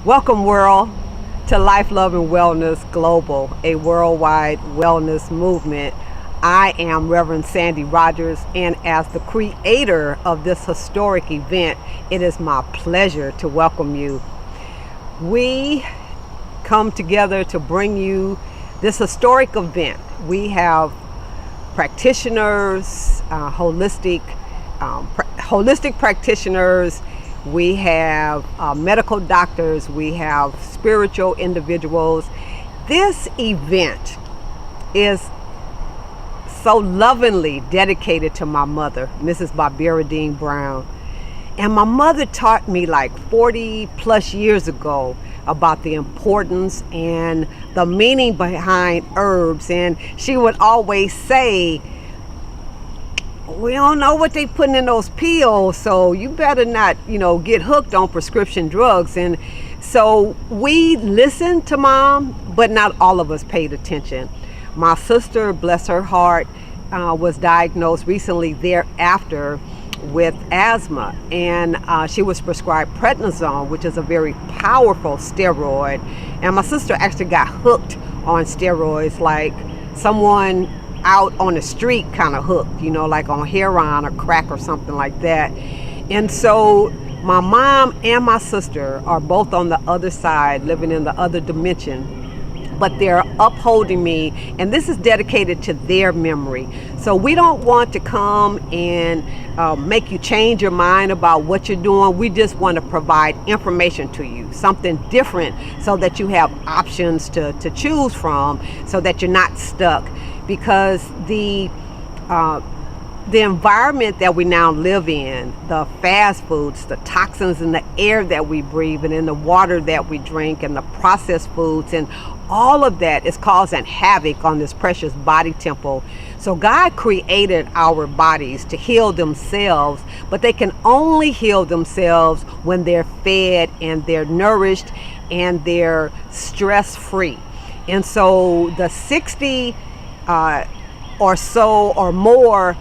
Welcome, world, to Life, Love, and Wellness Global, a worldwide wellness movement. I am Reverend Sandy Rogers, and as the creator of this historic event, it is my pleasure to welcome you. We come together to bring you this historic event. We have practitioners, holistic practitioners. We have medical doctors, we have spiritual individuals. This event is so lovingly dedicated to my mother, Mrs. Barbara Dean Brown. And my mother taught me like 40 plus years ago about the importance and the meaning behind herbs. And she would always say, we don't know what they putting in those pills, so you better not, get hooked on prescription drugs. And so we listened to Mom, but not all of us paid attention. My sister, bless her heart, was diagnosed recently thereafter with asthma, and she was prescribed prednisone, which is a very powerful steroid. And my sister actually got hooked on steroids, like someone out on the street kind of hooked, like on heroin or crack or something like that. And so my mom and my sister are both on the other side, living in the other dimension, but they're upholding me, and this is dedicated to their memory. So we don't want to come and make you change your mind about what you're doing. We just want to provide information to you, something different, so that you have options to choose from, so that you're not stuck. Because the environment that we now live in, the fast foods, the toxins in the air that we breathe and in the water that we drink, and the processed foods, and all of that is causing havoc on this precious body temple. So God created our bodies to heal themselves, but they can only heal themselves when they're fed and they're nourished and they're stress-free. And so the 60 or so or more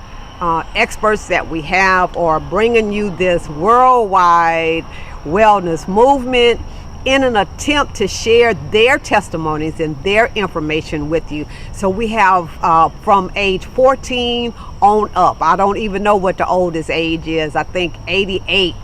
experts that we have are bringing you this worldwide wellness movement in an attempt to share their testimonies and their information with you. So we have from age 14 on up. I don't even know what the oldest age is. I think 88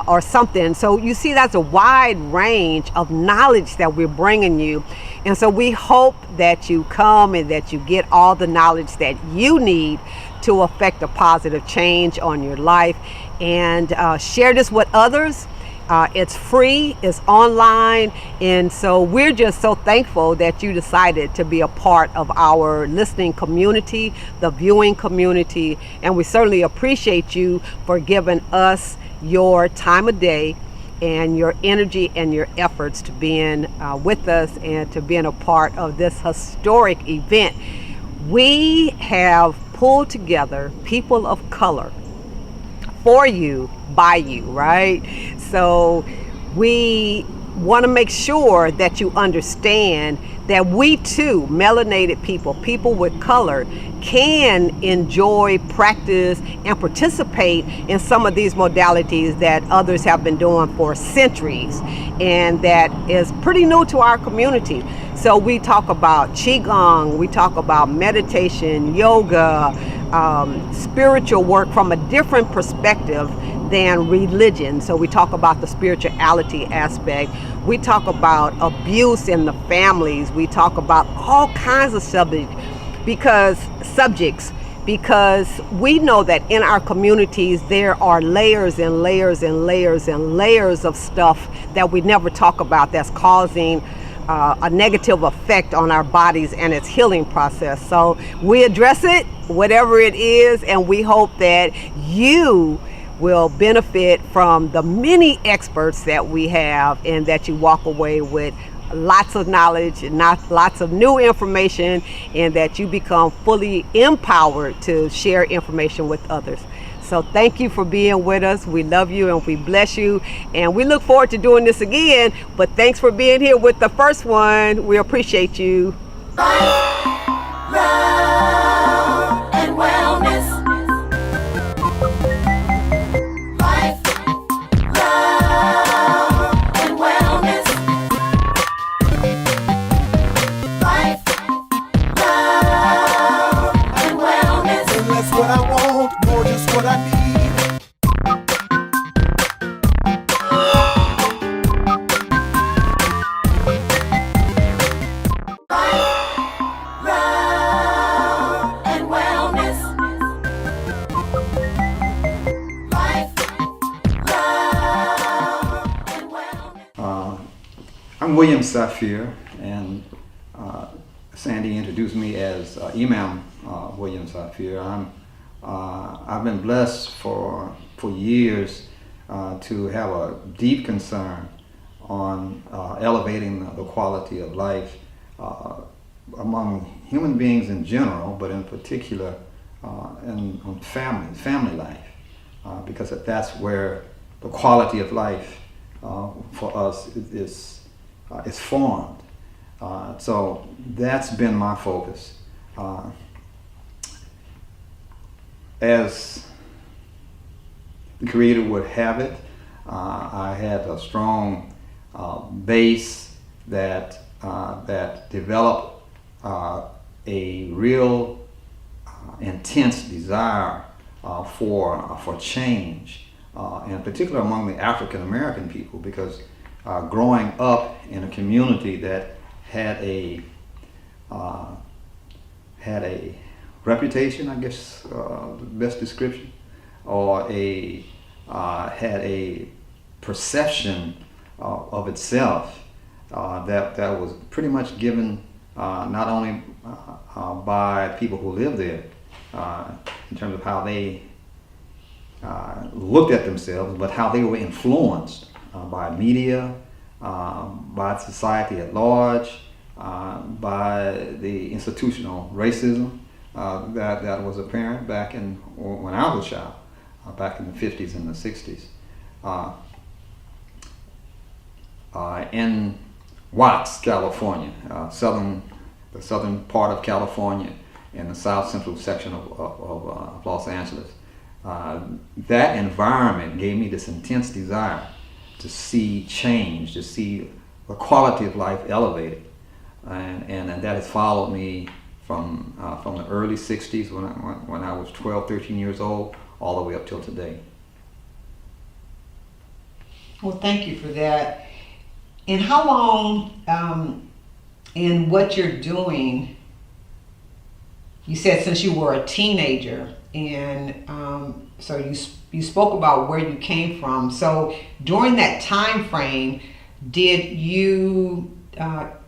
or something. So you see, that's a wide range of knowledge that we're bringing you. And so we hope that you come and that you get all the knowledge that you need to affect a positive change on your life, and share this with others. It's free, it's online, and so we're just so thankful that you decided to be a part of our listening community, the viewing community, and we certainly appreciate you for giving us your time of day and your energy and your efforts to being with us and to being a part of this historic event. We have pulled together people of color for you, by you, right? So we want to make sure that you understand that we too, melanated people with color, can enjoy, practice, and participate in some of these modalities that others have been doing for centuries, and that is pretty new to our community. So we talk about Qigong, we talk about meditation, yoga, spiritual work from a different perspective than religion. So we talk about the spirituality aspect. We talk about abuse in the families. We talk about all kinds of subjects because we know that in our communities there are layers and layers and layers and layers of stuff that we never talk about that's causing a negative effect on our bodies and its healing process. So we address it, whatever it is, and we hope that you will benefit from the many experts that we have, and that you walk away with lots of knowledge and lots of new information, and that you become fully empowered to share information with others. So thank you for being with us. We love you and we bless you, and we look forward to doing this again. But thanks for being here with the first one. We appreciate you. Life, love, and wellness. Life, love, and wellness. I'm William Saafir, and Sandy introduced me as Imam William Saafir. I've been blessed for years to have a deep concern on elevating the quality of life among human beings in general, but in particular on family life, because that's where the quality of life for us is formed. So that's been my focus. As the Creator would have it, I had a strong base that developed a real intense desire for change, in particular among the African American people, because growing up in a community that had a reputation, I guess, the best description, or had a perception of itself that was pretty much given not only by people who lived there in terms of how they looked at themselves, but how they were influenced by media, by society at large, by the institutional racism that was apparent back when I was a child, back in the 50s and the 60s. In Watts, California, the southern part of California, in the south central section of Los Angeles. That environment gave me this intense desire to see change, to see the quality of life elevated, and that has followed me from the early 60s when I was 12, 13 years old, all the way up till today. Well, thank you for that. And how long in what you're doing, you said since you were a teenager, and so you spoke about where you came from. So during that time frame, did you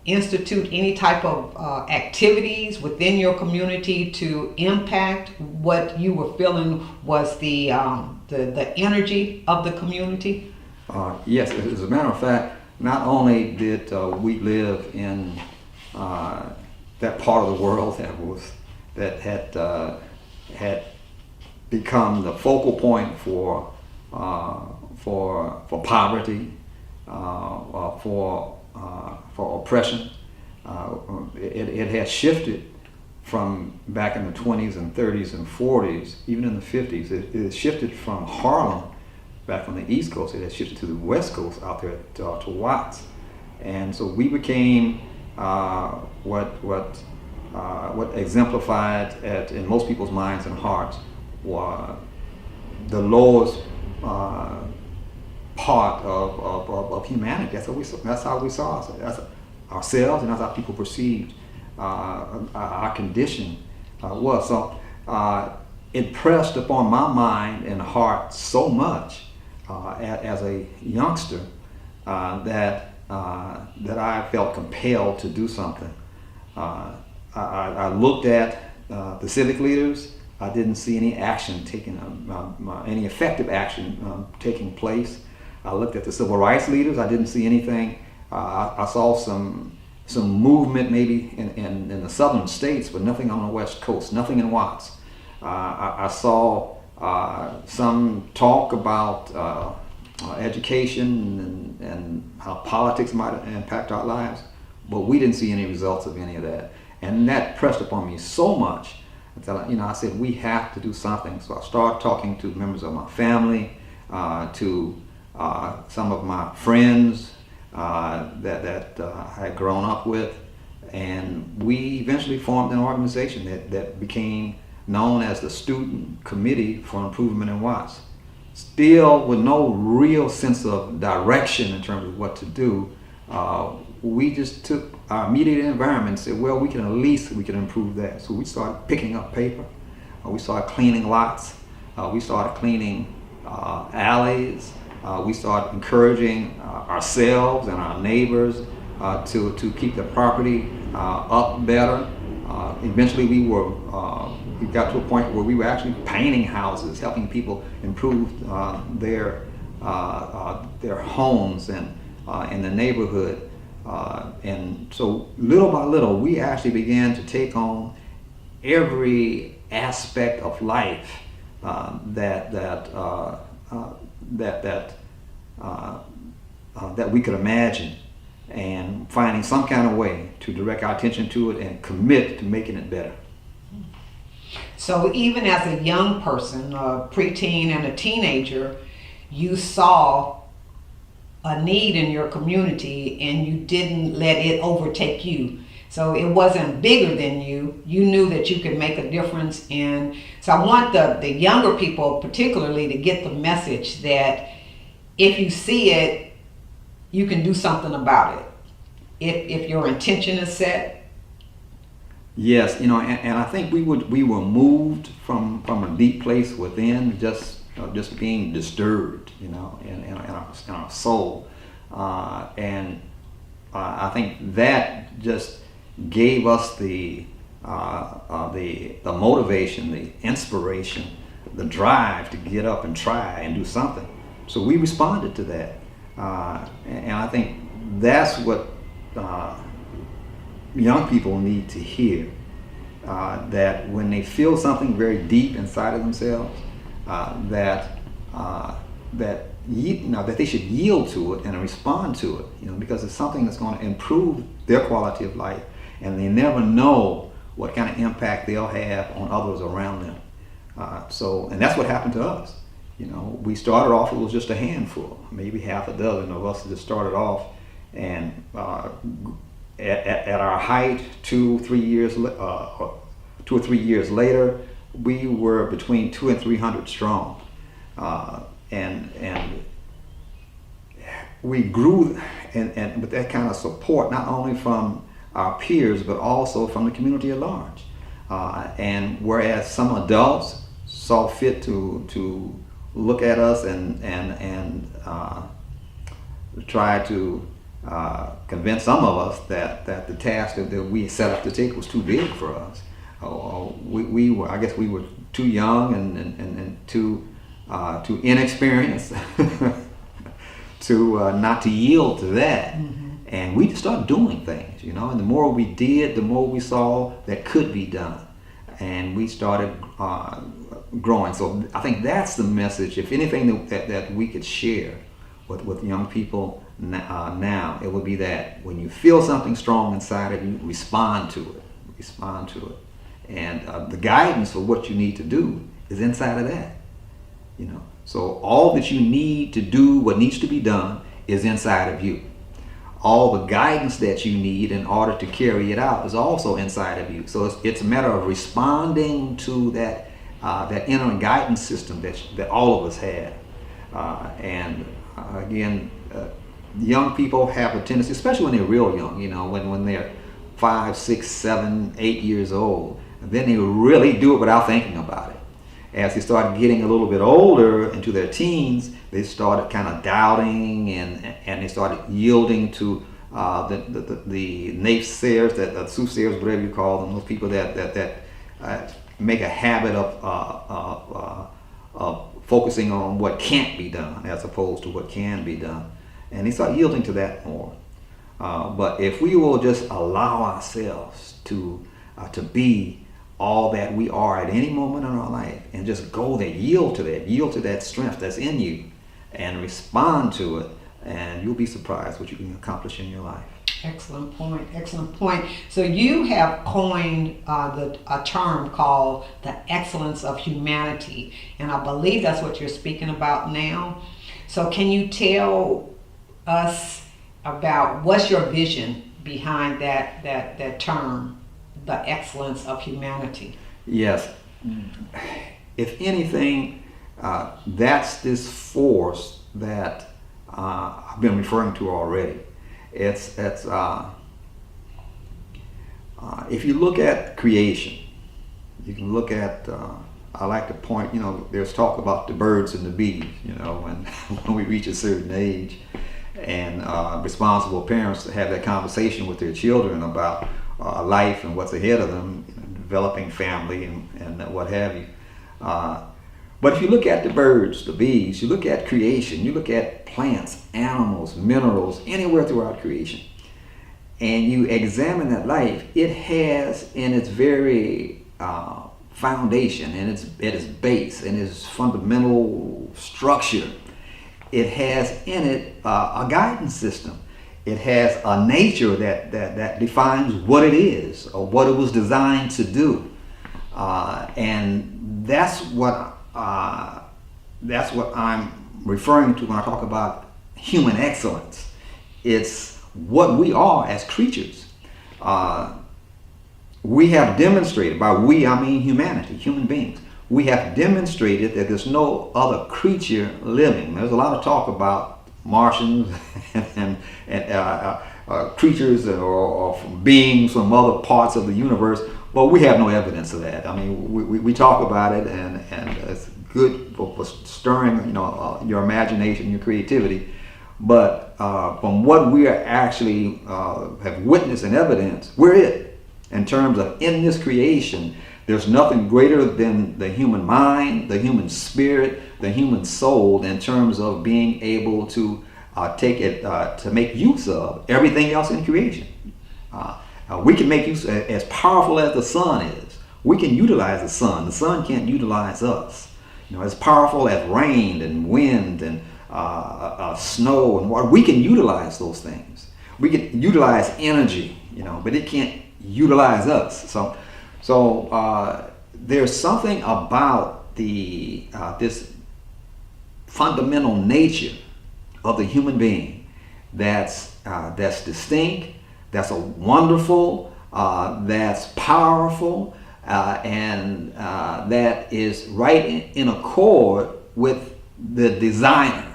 institute any type of activities within your community to impact what you were feeling was the energy of the community? Yes, as a matter of fact, not only did we live in that part of the world that had become the focal point for poverty, for oppression. It had shifted from back in the 20s and 30s and 40s, even in the 50s. It shifted from Harlem, back on the East Coast. It had shifted to the West Coast, out there to Watts, and so we became what exemplified in most people's minds and hearts were the lowest part of humanity. That's how we saw ourselves. That's ourselves, and that's how people perceived our condition was. So it pressed upon my mind and heart so much as a youngster that I felt compelled to do something. I looked at the civic leaders. I didn't see any action taken, any effective action taking place. I looked at the civil rights leaders. I didn't see anything. I saw some movement maybe in the southern states, but nothing on the West Coast, nothing in Watts. I saw some talk about education and how politics might impact our lives, but we didn't see any results of any of that. And that pressed upon me so much that I said, we have to do something. So I started talking to members of my family, to some of my friends that I had grown up with, and we eventually formed an organization that became known as the Student Committee for Improvement in Watts. Still with no real sense of direction in terms of what to do, we just took our immediate environment and said, well, we can improve that. So we started picking up paper, we started cleaning lots, we started cleaning alleys, we started encouraging ourselves and our neighbors to keep the property up better. Eventually, we got to a point where we were actually painting houses, helping people improve their homes and in the neighborhood. And so, little by little, we actually began to take on every aspect of life that we could imagine, and finding some kind of way to direct our attention to it and commit to making it better. So even as a young person, a preteen and a teenager, you saw a need in your community and you didn't let it overtake you. So it wasn't bigger than you. You knew that you could make a difference. And so I want the younger people particularly to get the message that if you see it, you can do something about it. If your intention is set. Yes, and I think we were moved from a deep place within, just being disturbed, in our soul, and I think that just gave us the motivation, the inspiration, the drive to get up and try and do something. So we responded to that, and I think that's what young people need to hear, that when they feel something very deep inside of themselves, that they should yield to it and respond to it, because it's something that's going to improve their quality of life, and they never know what kind of impact they'll have on others around them. And that's what happened to us. We started off, it was just a handful, maybe half a dozen of us just started off, and at our height, 2 or 3 years later, we were between 200 and 300 strong, and we grew, and with that kind of support, not only from our peers but also from the community at large. And whereas some adults saw fit to look at us and try to convince some of us that the task that we set up to take was too big for us. We were too young and too inexperienced to not to yield to that. Mm-hmm. And we just started doing things, and the more we did, the more we saw that could be done, and we started growing. So I think that's the message. If anything that we could share with young people now, it would be that when you feel something strong inside of you, respond to it. And the guidance for what you need to do is inside of that. So all that you need to do what needs to be done is inside of you. All the guidance that you need in order to carry it out is also inside of you. So it's a matter of responding to that inner guidance system that all of us have. Again, young people have a tendency, especially when they're real young, when they're 5, 6, 7, 8 years old, then they really do it without thinking about it. As they start getting a little bit older into their teens, they started kind of doubting and they started yielding to the naysayers, the soothsayers, whatever you call them, those people that make a habit of focusing on what can't be done as opposed to what can be done. And they start yielding to that more. But if we will just allow ourselves to be all that we are at any moment in our life, and just go there, yield to that strength that's in you, and respond to it, and you'll be surprised what you can accomplish in your life. Excellent point. So you have coined a term called the excellence of humanity, and I believe that's what you're speaking about now. So can you tell us about what's your vision behind that term, the excellence of humanity? Yes. If anything, that's this force that I've been referring to already. It's if you look at creation, you can look at, I like to point, there's talk about the birds and the bees, when we reach a certain age. And responsible parents have that conversation with their children about life and what's ahead of them, developing family and what have you. But if you look at the birds, the bees, you look at creation, you look at plants, animals, minerals, anywhere throughout creation, and you examine that life, it has in its very foundation, in its base, in its fundamental structure, it has in it a guidance system. It has a nature that defines what it is or what it was designed to do, and that's what I'm referring to when I talk about human excellence. It's what we are as creatures. We have demonstrated, by we I mean humanity, human beings. We have demonstrated that there's no other creature living. There's a lot of talk about Martians and creatures or beings from other parts of the universe. Well, we have no evidence of that. I mean, we talk about it, and it's good for stirring, your imagination, your creativity. But from what we are actually have witnessed and evidence, we're it. In terms of in this creation, there's nothing greater than the human mind, the human spirit, the human soul, in terms of being able to take it, to make use of everything else in creation. We can make use, as powerful as the sun is, we can utilize the sun. The sun can't utilize us. As powerful as rain and wind and snow and water, we can utilize those things. We can utilize energy, but it can't utilize us. So there's something about this fundamental nature of the human being that's distinct, that's wonderful, that's powerful, and that is right in accord with the designer.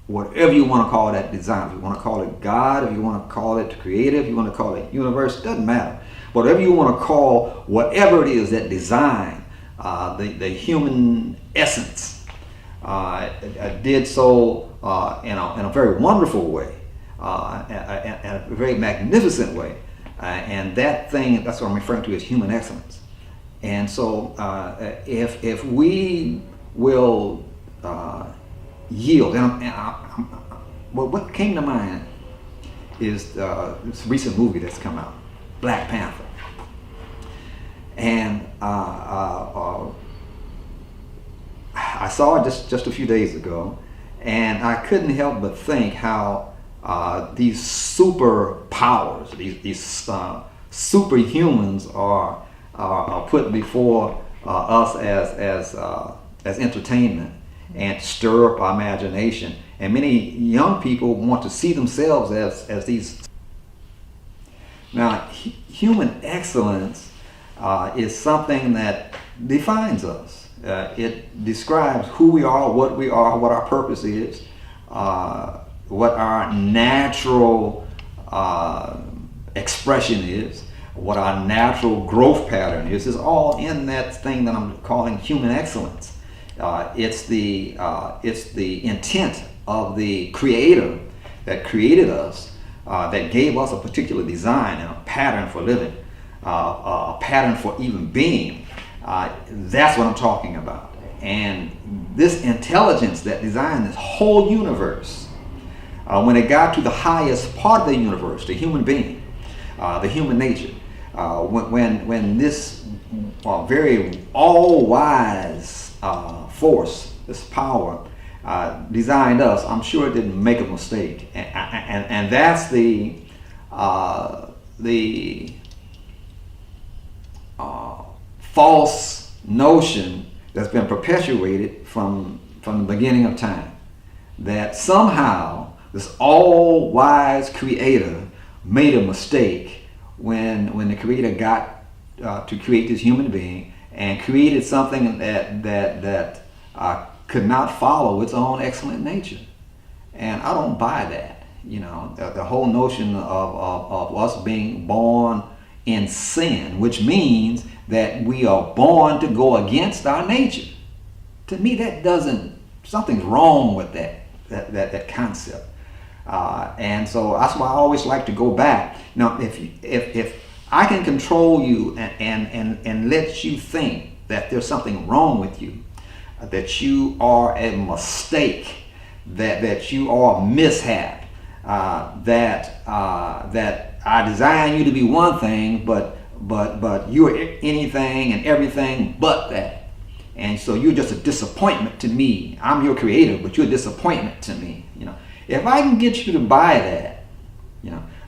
Whatever you want to call that design, if you want to call it God, if you want to call it creative, if you want to call it universe, it doesn't matter. Whatever you want to call whatever it is that design, the human essence, did so in a very wonderful way, in a very magnificent way. And that thing, that's what I'm referring to as human excellence. And so if we will yield, what came to mind is this recent movie that's come out, Black Panther. And I saw it just a few days ago, and I couldn't help but think how these superpowers, these superhumans are put before us as entertainment and stir up our imagination. And many young people want to see themselves as these. Now, human excellence is something that defines us. It describes who we are, what our purpose is, what our natural expression is, what our natural growth pattern is. It's all in that thing that I'm calling human excellence. It's the intent of the Creator that created us, that gave us a particular design and a pattern for living, a pattern for even being. That's what I'm talking about. And this intelligence that designed this whole universe, when it got to the highest part of the universe, the human being, the human nature, when this very all-wise force, this power, designed us, I'm sure it didn't make a mistake. And that's the false notion that's been perpetuated from the beginning of time, that somehow this all-wise creator made a mistake when the creator got to create this human being and created something that could not follow its own excellent nature. And I don't buy that. The whole notion of us being born in sin, which means that we are born to go against our nature. To me, something's wrong with that concept. And so that's why I always like to go back. Now, if I can control you and let you think that there's something wrong with you, that you are a mistake, that you are a mishap, that I design you to be one thing, but you're anything and everything but that. And so you're just a disappointment to me. I'm your creator, but you're a disappointment to me. If I can get you to buy that,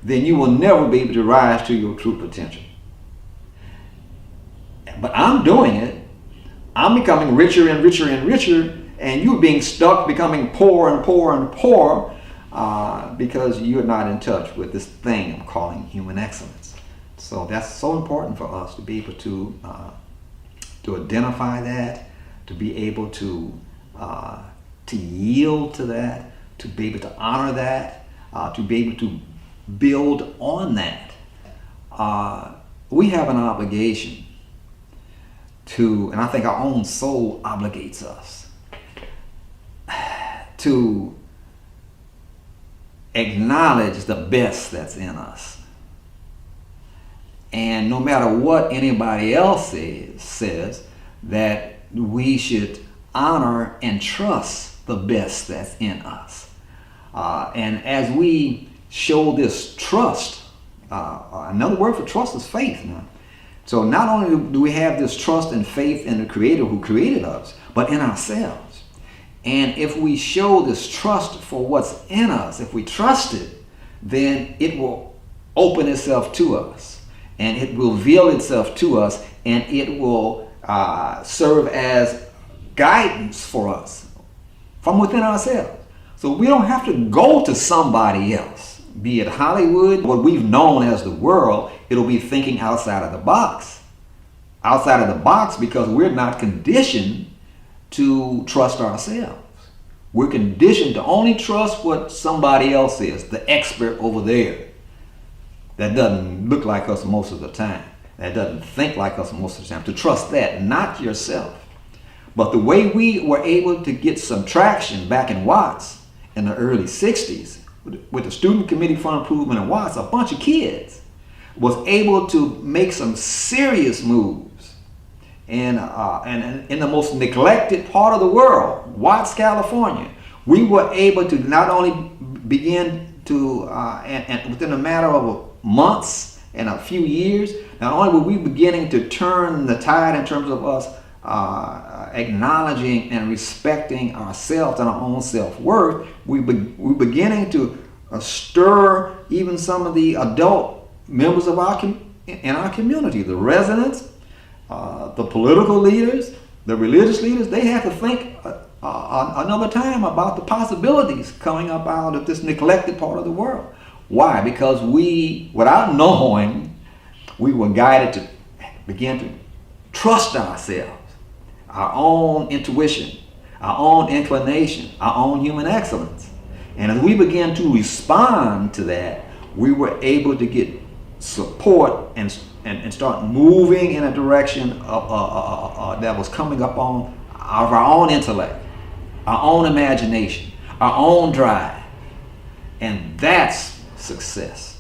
then you will never be able to rise to your true potential. But I'm doing it. I'm becoming richer and richer and richer, and you're being stuck becoming poor and poor and poor because you're not in touch with this thing I'm calling human excellence. So that's so important for us to be able to identify that, to be able to yield to that, to be able to honor that, to be able to build on that. We have an obligation to, and I think our own soul obligates us to acknowledge the best that's in us. And no matter what anybody else says, that we should honor and trust the best that's in us. And as we show this trust, another word for trust is faith now. So not only do we have this trust and faith in the Creator who created us, but in ourselves. And if we show this trust for what's in us, if we trust it, then it will open itself to us, and it will reveal itself to us, and it will serve as guidance for us from within ourselves. So we don't have to go to somebody else, be it Hollywood, what we've known as the world. It'll be thinking outside of the box. Outside of the box because we're not conditioned to trust ourselves. We're conditioned to only trust what somebody else is, the expert over there. That doesn't look like us most of the time. That doesn't think like us most of the time. To trust that, not yourself. But the way we were able to get some traction back in Watts in the early 60s, with the Student Committee for Improvement in Watts, a bunch of kids was able to make some serious moves. And in the most neglected part of the world, Watts, California, we were able to not only begin to, and within a matter of months and a few years, not only were we beginning to turn the tide in terms of us acknowledging and respecting ourselves and our own self-worth, we're beginning to stir even some of the adult members of our community, the residents, the political leaders, the religious leaders. They have to think another time about the possibilities coming up out of this neglected part of the world. Why? Because we, without knowing, we were guided to begin to trust ourselves, our own intuition, our own inclination, our own human excellence. And as we began to respond to that, we were able to get support and start moving in a direction that was coming up on our own intellect, our own imagination, our own drive. And that's success.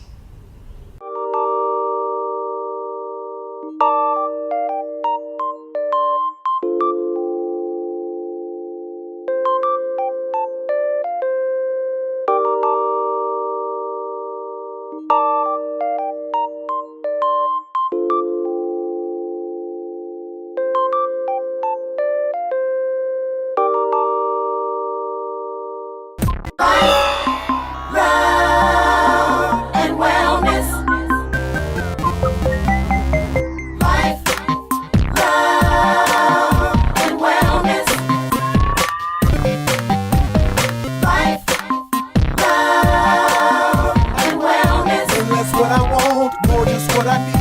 Love and wellness. Life, love and wellness. Life, love and wellness. And that's what I want, more just what I need.